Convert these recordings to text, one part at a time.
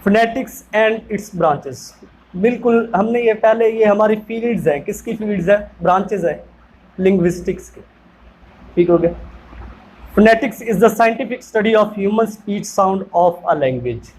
Phonetics and it's branches. बिल्कुल, हमने ये पहले, ये हमारी फील्ड्स हैं, किसकी फील्ड्स हैं? ब्रांचेस हैं लिंग्विस्टिक्स की। ठीक हो गया। Phonetics is the scientific study of human speech sound of a language.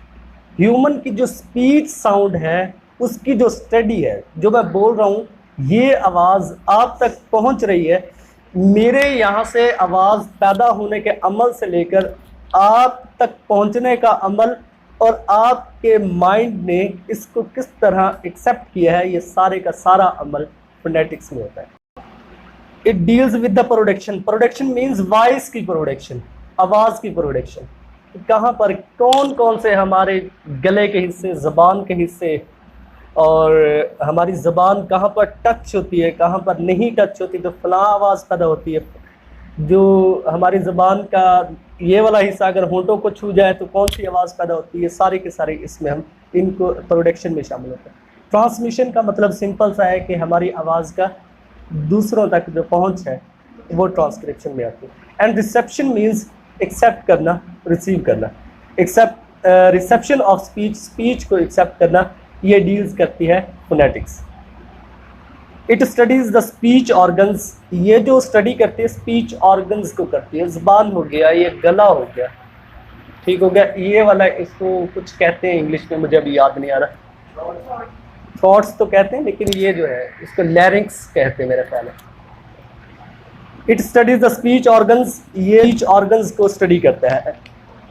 Human की जो स्पीच साउंड है उसकी जो स्टडी है, जो मैं बोल रहा हूँ, ये आवाज़ आप तक पहुँच रही है, मेरे यहाँ से आवाज़ पैदा होने के अमल से लेकर आप तक पहुँचने का अमल, और आपके माइंड ने इसको किस तरह एक्सेप्ट किया है, ये सारे का सारा अमल फोनेटिक्स में होता है। It deals with the production. Production means voice की प्रोडक्शन, आवाज़ की प्रोडक्शन। कहाँ पर कौन कौन से हमारे गले के हिस्से, ज़बान के हिस्से, और हमारी ज़बान कहाँ पर टच होती है, कहाँ पर नहीं टच होती, तो फलां आवाज़ पैदा होती है। जो हमारी ज़बान का ये वाला हिस्सा अगर होंठों को छू जाए तो कौन सी आवाज़ पैदा होती है, सारे के सारे इसमें हम इनको प्रोडक्शन में शामिल होते हैं। ट्रांसमिशन का मतलब सिंपल सा है कि हमारी आवाज़ का दूसरों तक जो पहुंच है वो ट्रांसक्रिप्शन में आती है। एंड रिसेप्शन मीन्स एक्सेप्ट करना, रिसीव करना। रिसेप्शन ऑफ स्पीच, स्पीच को एक्सेप्ट करना, ये डील्स करती है phonetics. It studies the speech organs. ये जो स्टडी करती है स्पीच ऑर्गन्स को करती है। ज़बान हो गया, ये गला हो गया, ठीक हो गया, ये वाला इसको कुछ कहते हैं इंग्लिश में, मुझे अभी याद नहीं आ रहा, थॉट्स तो कहते हैं, लेकिन ये जो है इसको लैरिंक्स कहते हैं मेरे ख्याल में। It studies the speech organs. ये स्पीच ऑर्गन्स को स्टडी करता है।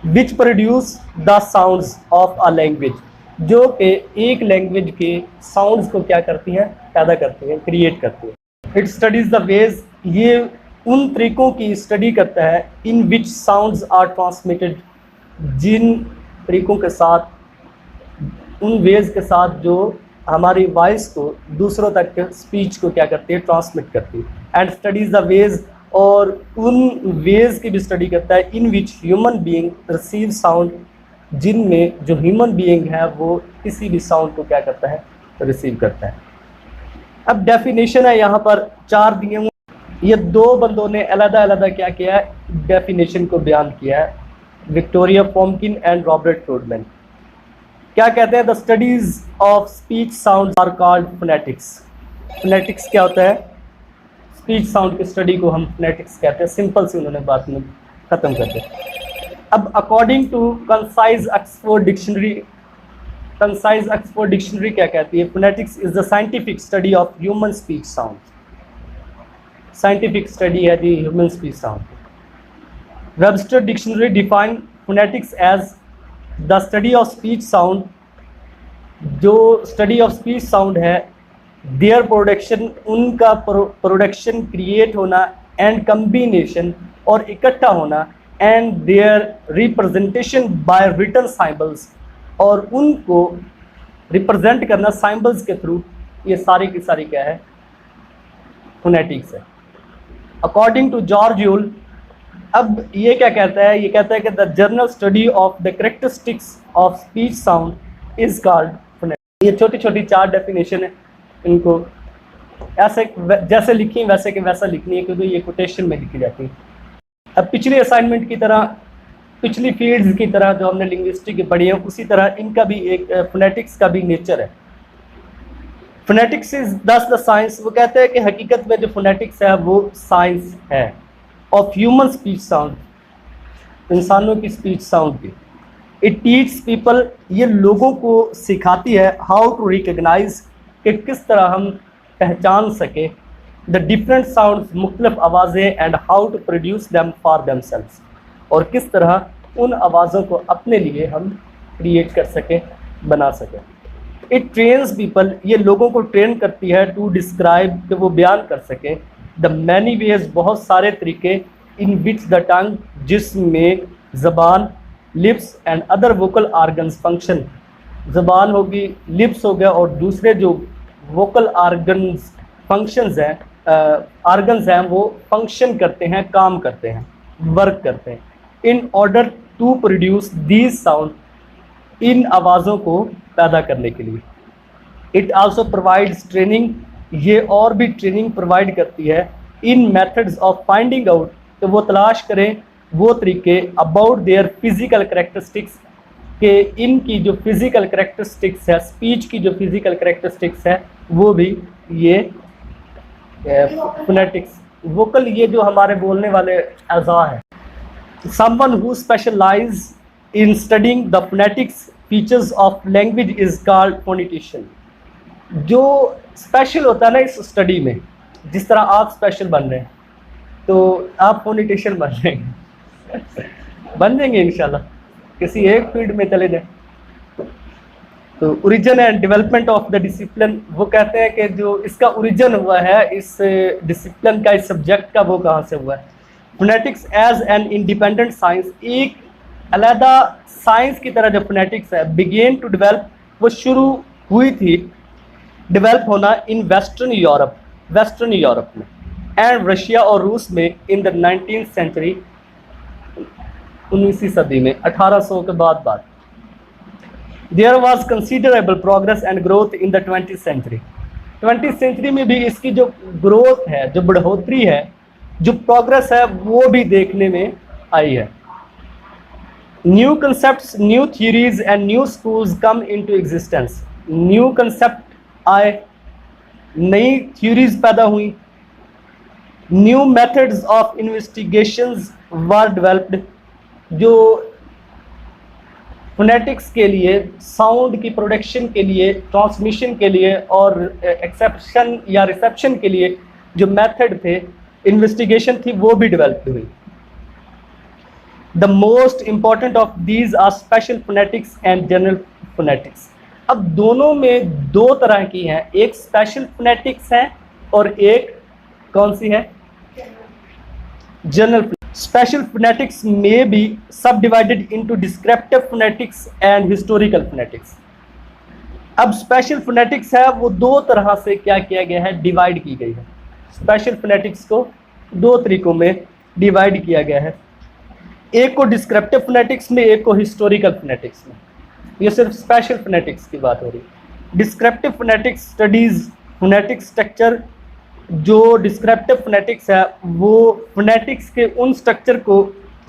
Which produce the sounds of a language, जो कि एक लैंग्वेज के साउंड्स को क्या करती हैं, पैदा करती हैं, क्रिएट करती हैं। It studies the ways. ये उन तरीक़ों की स्टडी करता है in which sounds are transmitted, जिन तरीक़ों के साथ, उन वेज के साथ जो हमारी वॉइस को दूसरों तक, स्पीच को क्या करती है, ट्रांसमिट करती है। एंड स्टडीज़ द वेज, और उन वेज की भी स्टडी करता है in which human being receive sound, जिनमें जो ह्यूमन बीइंग है वो किसी भी साउंड को क्या करता है, रिसीव करता है। अब डेफिनेशन है यहाँ पर 4 दिए हुए। ये 2 बंदों ने अलग अलग क्या किया है, डेफिनेशन को बयान किया है, Victoria Fromkin and Robert Frodman. क्या कहते हैं? The studies of speech sound are called phonetics. Phonetics क्या होता है? स्पीच साउंड की स्टडी को हम फोनेटिक्स कहते हैं। सिंपल से उन्होंने बात में ख़त्म कर दिया। अब according to concise Oxford dictionary, concise Oxford dictionary क्या कहती है? Phonetics is the scientific study of human speech sound. Scientific study है the human speech sound. Webster dictionary define phonetics as the study of speech sound. जो study of speech sound है, their production, उनका production, create होना, and combination, और इकट्ठा होना, and their representation by written symbols, और उनको रिप्रेजेंट करना साइंबल्स के थ्रू, ये सारी की सारी क्या है, फोनेटिक्स है। अकॉर्डिंग टू जॉर्ज यूल, अब ये क्या कहता है? ये कहता है कि the journal study of the characteristics of speech sound is called phonetics. ये छोटी छोटी 4 डेफिनेशन है, इनको ऐसे जैसे लिखी वैसे के वैसा लिखनी है, क्योंकि ये कोटेशन में लिखी जाती है। अब पिछले असाइनमेंट की तरह, पिछली फील्ड्स की तरह जो हमने लिंग्विस्टिक पढ़ी है, उसी तरह इनका भी एक फोनेटिक्स का भी नेचर है। फोनेटिक्स इज दस द साइंस। वो कहते हैं कि हकीकत में जो फोनेटिक्स है वो साइंस है ऑफ ह्यूमन स्पीच साउंड, इंसानों की स्पीच साउंड की। इट टीच पीपल, ये लोगों को सिखाती है हाउ टू रिकग्नाइज, कि किस तरह हम पहचान सके, द डिफरेंट साउंड्स, मुख्तलिफ आवाज़ें, and how to produce them for themselves, और किस तरह उन आवाज़ों को अपने लिए हम क्रिएट कर सकें, बना सकें। इट ट्रेन्स पीपल, ये लोगों को ट्रेन करती है, टू डिस्क्राइब, कि वो बयान कर सकें, द मैनी वेज, बहुत सारे तरीके, इन विच द टंग, जिसमें ज़बान, lips and other vocal organs function. ज़बान होगी, लिप्स हो गया, और दूसरे जो वोकल आर्गन्स फंक्शंस हैं, आर्गन्स हैं, वो फंक्शन करते हैं, काम करते हैं, वर्क करते हैं, in order to produce these sound, इन आवाज़ों को पैदा करने के लिए। इट आल्सो प्रोवाइड्स ट्रेनिंग, ये और भी ट्रेनिंग प्रोवाइड करती है, इन मेथड्स ऑफ फाइंडिंग आउट, तो वो तलाश करें वो तरीके, अबाउट देयर फिजिकल करेक्टरिस्टिक्स, कि इनकी जो फिजिकल करेक्टरिस्टिक्स है, स्पीच की जो फिजिकल करेक्टरिस्टिक्स है वो भी ये फोनेटिक्स, वोकल ये जो हमारे बोलने वाले अज़ा है। Someone who specialise in studying the phonetics features of language is called phonetician. जो स्पेशल होता है ना इस स्टडी में, जिस तरह आप स्पेशल बन रहे हैं तो आप फोनेटिशियन बन रहे हैं बन जाएंगे इंशाल्लाह, किसी एक फील्ड में चले जाए। तो origin and development of the discipline, वो कहते हैं कि जो इसका ओरिजिन हुआ है इस डिसिप्लिन का, इस सब्जेक्ट का, वो कहाँ से हुआ है। Phonetics as an independent science, एक अलहदा साइंस की तरह जो फोनेटिक्स है, बिगेन टू डेवलप, वो शुरू हुई थी डेवलप होना इन वेस्टर्न यूरोप में एंड रशिया और रूस में इन द 19th सेंचुरी, 19वीं सदी में, 1800 के बाद there was considerable progress and growth in the 20th century. 20th century में भी इसकी जो ग्रोथ है, जो बढ़ोतरी है, जो प्रोग्रेस है, वो भी देखने में आई है। New concepts, new theories and new schools come into existence. New concept आए, नई थ्योरीज पैदा हुई, new methods of investigations were developed, जो फोनेटिक्स के लिए, साउंड की प्रोडक्शन के लिए, ट्रांसमिशन के लिए और एक्सेप्शन या रिसेप्शन के लिए जो मेथड थे, इन्वेस्टिगेशन थी, वो भी डेवलप हुई। The most important of these are special phonetics and general phonetics. अब दोनों में दो तरह की हैं, एक स्पेशल फोनेटिक्स है और एक कौन सी है, जनरल। स्पेशल फोनेटिक्स में बी सब divided into descriptive phonetics and historical phonetics. अब स्पेशल फोनेटिक्स है वो दो तरह से क्या किया गया है, डिवाइड की गई है। स्पेशल फोनेटिक्स को दो तरीकों में डिवाइड किया गया है, एक को डिस्क्रिप्टिव फोनेटिक्स में, एक को हिस्टोरिकल फोनेटिक्स में। ये सिर्फ स्पेशल फोनेटिक्स की बात हो रही है। Descriptive phonetics studies phonetic structure, जो डिस्क्रिप्टिव फोनेटिक्स है वो फोनेटिक्स के उन स्ट्रक्चर को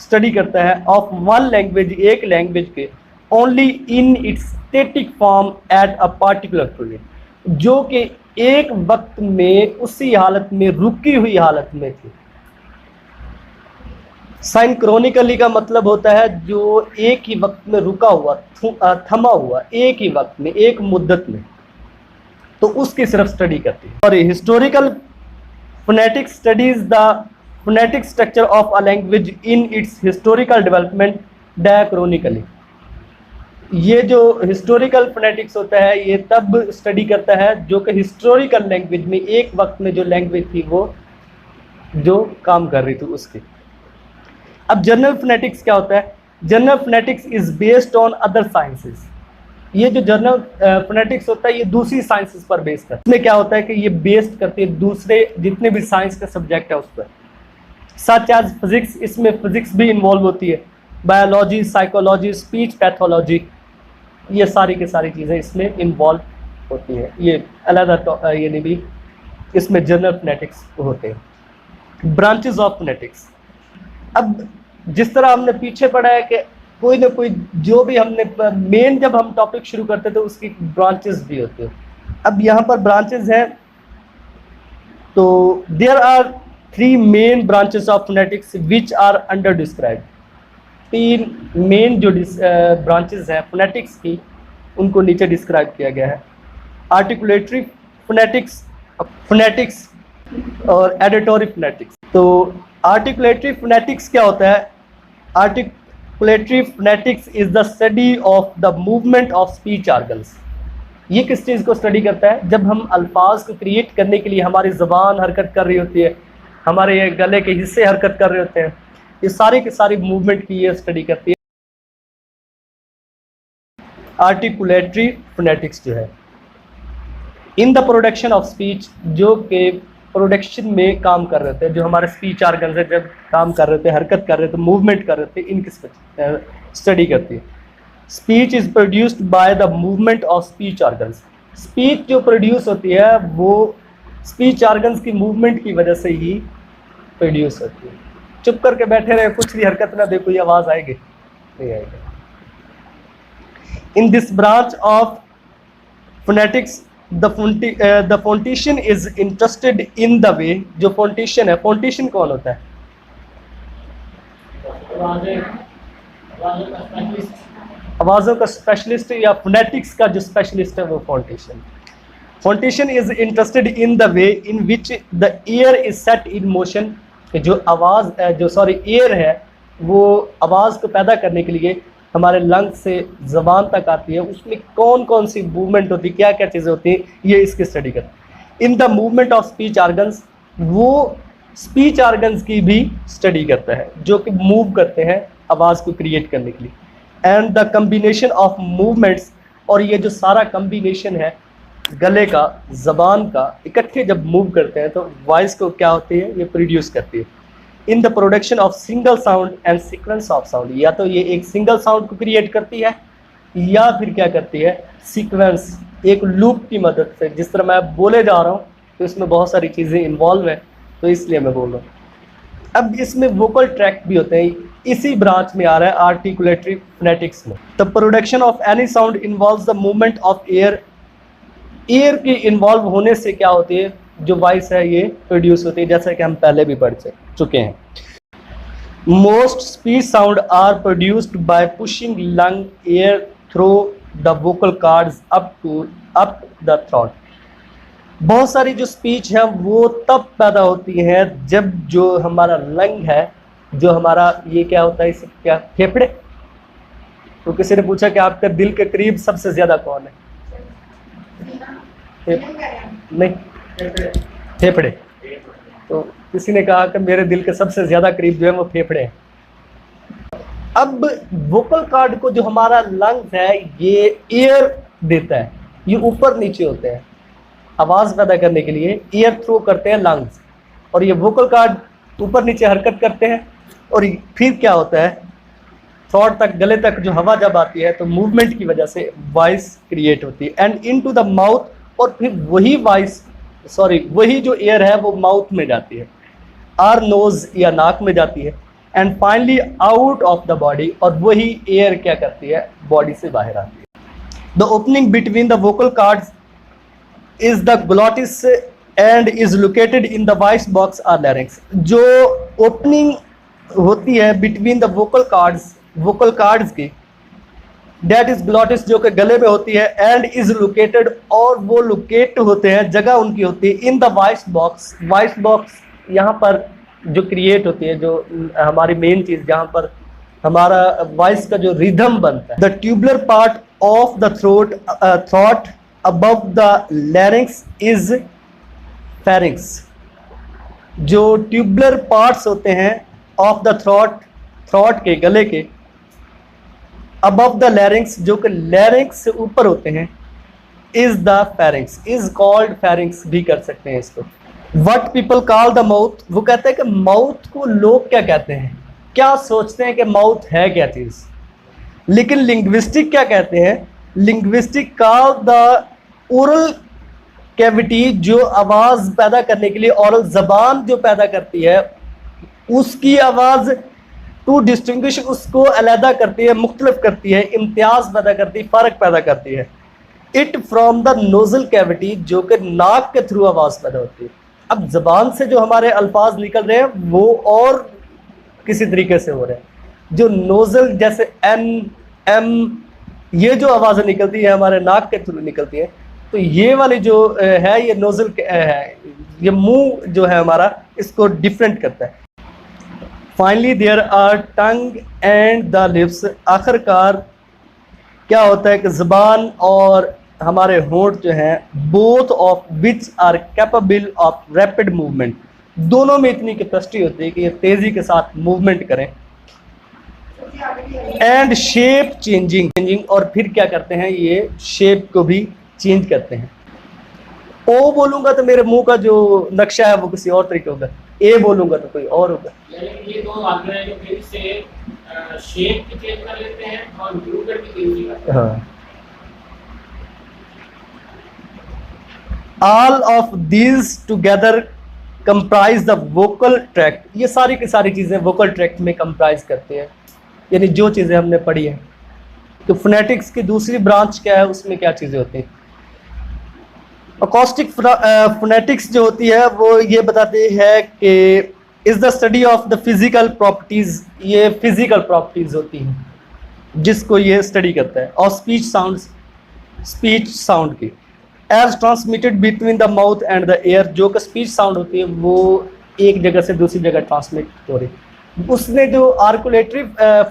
स्टडी करता है ऑफ वन लैंग्वेज, एक लैंग्वेज के, only in its static form at a particular period, जो कि एक वक्त में उसी हालत में, रुकी हुई हालत में थी। साइंक्रोनिकली का मतलब होता है जो एक ही वक्त में रुका हुआ, थमा हुआ, एक ही वक्त में, एक मुद्दत में, तो उसकी सिर्फ स्टडी करती है। और historical phonetics studies the phonetic structure of a language in its historical development diachronically. ये जो हिस्टोरिकल फोनेटिक्स होता है ये तब स्टडी करता है जो कि हिस्टोरिकल लैंग्वेज में, एक वक्त में जो लैंग्वेज थी वो जो काम कर रही थी उसकी। अब जनरल फोनेटिक्स क्या होता है, general phonetics is based on other sciences. ये जो जनरल फोनेटिक्स होता है ये दूसरी साइंसेस पर बेस्ड है। इसमें क्या होता है कि ये बेस्ड करती है दूसरे जितने भी साइंस का सब्जेक्ट है उस पर, सच एज फिजिक्स, इसमें फिजिक्स भी इन्वॉल्व होती है, बायोलॉजी, साइकोलॉजी, स्पीच पैथोलॉजी, ये सारी की सारी चीज़ें इसमें इन्वॉल्व होती है। ये अलग ये नहीं भी, इसमें जनरल फोनेटिक्स होते हैं। ब्रांचेस ऑफ फोनेटिक्स, अब जिस तरह हमने पीछे पढ़ा है कि कोई ना कोई जो भी हमने मेन, जब हम टॉपिक शुरू करते थे उसकी ब्रांचेस भी होती है। अब यहाँ पर ब्रांचेस हैं, तो there are 3 main branches of phonetics which are under describe. 3 main जो ब्रांचेस हैं फोनेटिक्स की, उनको नीचे डिस्क्राइब किया गया है। आर्टिकुलेटरी फोनेटिक्स, फोनेटिक्स और एडिटोरी फोनेटिक्स। तो आर्टिकुलेटरी फोनेटिक्स क्या होता है, articulatory phonetics is the study of the movement of speech organs. ये किस चीज़ को स्टडी करता है, जब हम अल्फाज को क्रिएट करने के लिए हमारी ज़बान हरकत कर रही होती है, हमारे ये गले के हिस्से हरकत कर रहे होते हैं, ये सारी की सारी मूवमेंट की ये स्टडी करती है आर्टिकुलेटरी फोनेटिक्स जो है। In the production of speech, जो कि प्रोडक्शन में काम कर रहे थे, जो हमारे स्पीच ऑर्गन से जब काम कर रहे थे, हरकत कर रहे थे, मूवमेंट कर रहे थे, इनकी स्टडी करती है। Speech is produced by the movement of speech organs. Speech जो प्रोड्यूस होती है वो स्पीच ऑर्गन्स की मूवमेंट की वजह से ही प्रोड्यूस होती है। चुप करके बैठे रहे, कुछ भी हरकत ना दे, कोई आवाज़ आएगी नहीं आएगी। In this branch of phonetics, the phonetician is interested in the way, जो phonetician है, phonetician कौन होता है? आवाज़ों का स्पेशलिस्ट या फोनेटिक्स का जो स्पेशलिस्ट है वो phonetician. Phonetician is interested in the way in which the air is set in motion. जो आवाज़ एयर है वो आवाज़ को पैदा करने के लिए हमारे लंग से ज़बान तक आती है, उसमें कौन कौन सी मूवमेंट होती है, क्या क्या चीज़ें होती हैं, ये इसकी स्टडी करते हैं. In the movement of speech organs, वो स्पीच आर्गन्स की भी स्टडी करता है जो कि मूव करते हैं आवाज़ को क्रिएट करने के लिए. And the combination of movements, और ये जो सारा कम्बिनेशन है गले का ज़बान का इकट्ठे जब मूव करते हैं तो वॉइस को क्या होती है, ये प्रोड्यूस करती है. In the production of single sound and sequence of sound, या तो ये एक सिंगल साउंड को क्रिएट करती है या फिर क्या करती है, सीक्वेंस, एक लूप की मदद से. जिस तरह मैं बोले जा रहा हूँ तो इसमें बहुत सारी चीज़ें इन्वॉल्व हैं, तो इसलिए मैं बोल रहा हूँ. अब इसमें वोकल ट्रैक भी होते हैं, इसी ब्रांच में आ रहा है आर्टिकुलेटरी फोनेटिक्स में. The production of any sound involves the movement of air. Air के इन्वॉल्व होने से क्या होती है, जो वॉइस है ये प्रोड्यूस होती है, जैसा कि हम पहले भी पढ़ चुके हैं. Most speech sound are produced by pushing lung air through the vocal cords up the throat. बहुत सारी जो स्पीच है वो तब पैदा होती है जब जो हमारा लंग है, जो हमारा ये क्या होता है, इसे क्या, फेफड़े. तो किसी ने पूछा कि आपके दिल के करीब सबसे ज़्यादा कौन है? नहीं, फेफड़े. तो किसी ने कहा कि मेरे दिल के सबसे ज़्यादा करीब जो है वो फेफड़े हैं. अब वोकल कार्ड को जो हमारा लंग्स है ये एयर देता है, ये ऊपर नीचे होते हैं, आवाज़ पैदा करने के लिए एयर थ्रू करते हैं लंग्स, और ये वोकल कार्ड ऊपर नीचे हरकत करते हैं. और फिर क्या होता है, थ्रोट तक, गले तक जो हवा जब आती है तो मूवमेंट की वजह से वॉइस क्रिएट होती है. एंड इनटू द माउथ, और फिर वही जो एयर है वो माउथ में जाती है, आर नोज या नाक में जाती है. And finally out of the body, और वही एयर क्या करती है, बॉडी से बाहर आती है. The opening between the vocal cords is the glottis and is located in the voice box or larynx. जो ओपनिंग होती है बिटवीन द वोकल कार्ड्स की, दैट इज ग्लॉटिस, जो कि गले में होती है. एंड इज लोकेटेड, और वो लोकेट होते हैं, जगह उनकी होती है, इन the voice box. Voice box यहाँ पर जो क्रिएट होती है, जो हमारी मेन चीज़ जहाँ पर हमारा वॉइस का जो रिदम बनता है. The tubular part of the throat above the larynx is pharynx. जो ट्यूबुलर पार्ट्स होते हैं ऑफ द थ्रोट के, गले के, अबव द लैरिंक्स, जो कि लैरिंक्स से ऊपर होते हैं, is the pharynx, is called pharynx भी कर सकते हैं इसको. What people call the mouth, वो कहते हैं कि माउथ को लोग क्या कहते हैं, क्या सोचते हैं कि माउथ है क्या चीज़. लेकिन लिंग्विस्टिक क्या कहते हैं, linguistic call the oral cavity, जो आवाज़ पैदा करने के लिए ओरल ज़बान जो पैदा करती है उसकी आवाज़, टू डिस्टिंग्विश, उसको अलहदा करती है, मुख्तलिफ करती है, इम्तियाज़ पैदा करती है, फ़र्क पैदा करती है. It from the nozzle cavity, जो कि नाक के थ्रू आवाज़ पैदा होती है. अब ज़बान से जो हमारे अल्फाज निकल रहे हैं वो और किसी तरीके से हो रहे हैं. जो नोजल, जैसे एन, एम, ये जो आवाज़ें निकलती है हमारे नाक के थ्रू निकलती हैं, तो ये वाली जो है ये नोजल है, ये मुंह जो है हमारा इसको डिफरेंट करता है. Finally there are tongue and the lips. आखिरकार क्या होता है कि ज़बान और हमारे होंठ जो हैं, both of which are capable of rapid movement, दोनों में इतनी कैपेसिटी होती है कि ये तेज़ी के साथ मूवमेंट करें. एंड शेप चेंजिंग, और फिर क्या करते हैं, ये शेप को भी चेंज करते हैं. ओ बोलूँगा तो मेरे मुंह का जो नक्शा है वो किसी और तरीके होगा, ए बोलूँगा तो कोई और होगा. ये दो आगे हैं जो फिर से शेप भी चेंज कर लेते हैं और मूवमेंट भी चेंज करते हैं. हाँ. All of these together comprise the vocal tract. ये सारी की सारी चीज़ें vocal tract में comprise करते हैं, यानी जो चीज़ें हमने पढ़ी हैं. तो फोनेटिक्स की दूसरी ब्रांच क्या है, उसमें क्या चीज़ें होती हैं? अकॉस्टिक फोनेटिक्स जो होती है वो ये बताती है कि is the study of the physical properties, ये फिजिकल प्रॉपर्टीज़ होती हैं जिसको ये स्टडी करता है, और स्पीच साउंड की as transmitted between the mouth and the air. जो कि स्पीच साउंड होती है वो एक जगह से दूसरी जगह ट्रांसमिट हो रही। उसने जो आर्कुलेटरी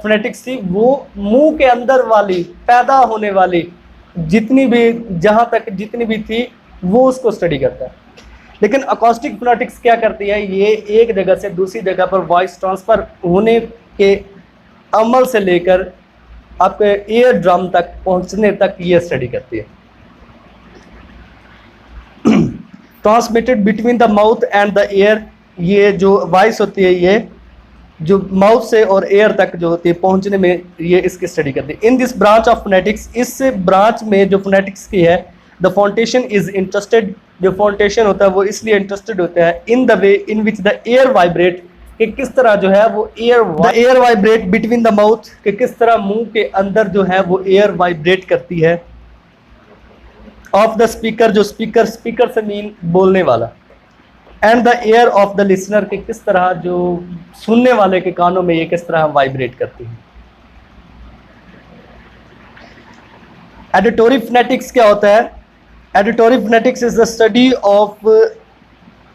फोनेटिक्स थी वो मुंह के अंदर वाली पैदा होने वाली जितनी भी, जहाँ तक जितनी भी थी वो उसको स्टडी करता है। लेकिन अकॉस्टिक फोनेटिक्स क्या करती है, ये एक जगह से दूसरी जगह पर वॉइस ट्रांसफ़र होने के अमल से लेकर आपके ईयर ड्रम तक पहुंचने तक ये स्टडी करती है। Transmitted between the mouth and the air, ये जो वॉइस होती है ये जो माउथ से और एयर तक जो होती है पहुंचने में ये इसकी स्टडी करती है। In this branch of phonetics, इस ब्रांच में जो फोनेटिक्स की है, द फाउंडेशन इज इंटरेस्टेड, जो फाउंडेशन होता है वो इसलिए इंटरेस्टेड होता है in the way in which the air vibrate, कि किस तरह जो है वो air vibrate between the mouth, कि किस तरह मुंह के अंदर जो है वो एयर वाइब्रेट करती है, ऑफ द स्पीकर, जो स्पीकर से मीन बोलने वाला, and the air of the listener, के किस तरह जो सुनने वाले के कानों में ये किस तरह वाइब्रेट करती है। एडिटोरी फोनेटिक्स क्या होता है? Auditory phonetics is the study of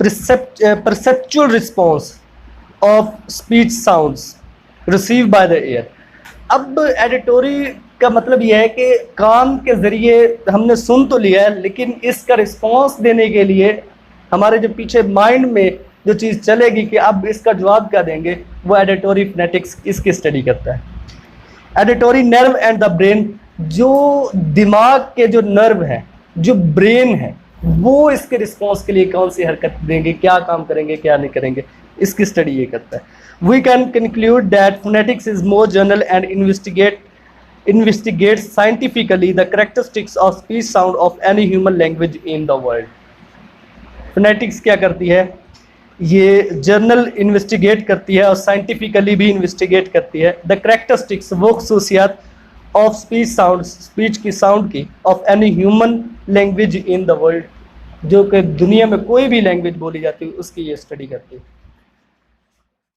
perceptual response of speech sounds receive by the ear. अब एडिटोरी का मतलब यह है कि कान के ज़रिए हमने सुन तो लिया है, लेकिन इसका रिस्पॉन्स देने के लिए हमारे जो पीछे माइंड में जो चीज़ चलेगी कि अब इसका जवाब क्या देंगे, वो एडिटोरी फोनेटिक्स इसकी स्टडी करता है। एडिटोरी नर्व एंड द ब्रेन, जो दिमाग के जो नर्व हैं, जो ब्रेन है, वो इसके रिस्पॉन्स के लिए कौन सी हरकत देंगे, क्या काम करेंगे, क्या नहीं करेंगे, इसकी स्टडी ये करता है। We can conclude that phonetics is more general and investigates scientifically the characteristics of speech sound of any human language in the world। Phonetics क्या करती है, ये जर्नल इन्वेस्टिगेट करती है और साइंटिफिकली भी इन्वेस्टिगेट करती है द करेक्टरिस्टिक्स, वो खसूसियात ऑफ स्पीच साउंड, स्पीच की साउंड की, of any human language in the world, जो कि दुनिया में कोई भी लैंग्वेज बोली जाती है उसकी ये स्टडी करती है।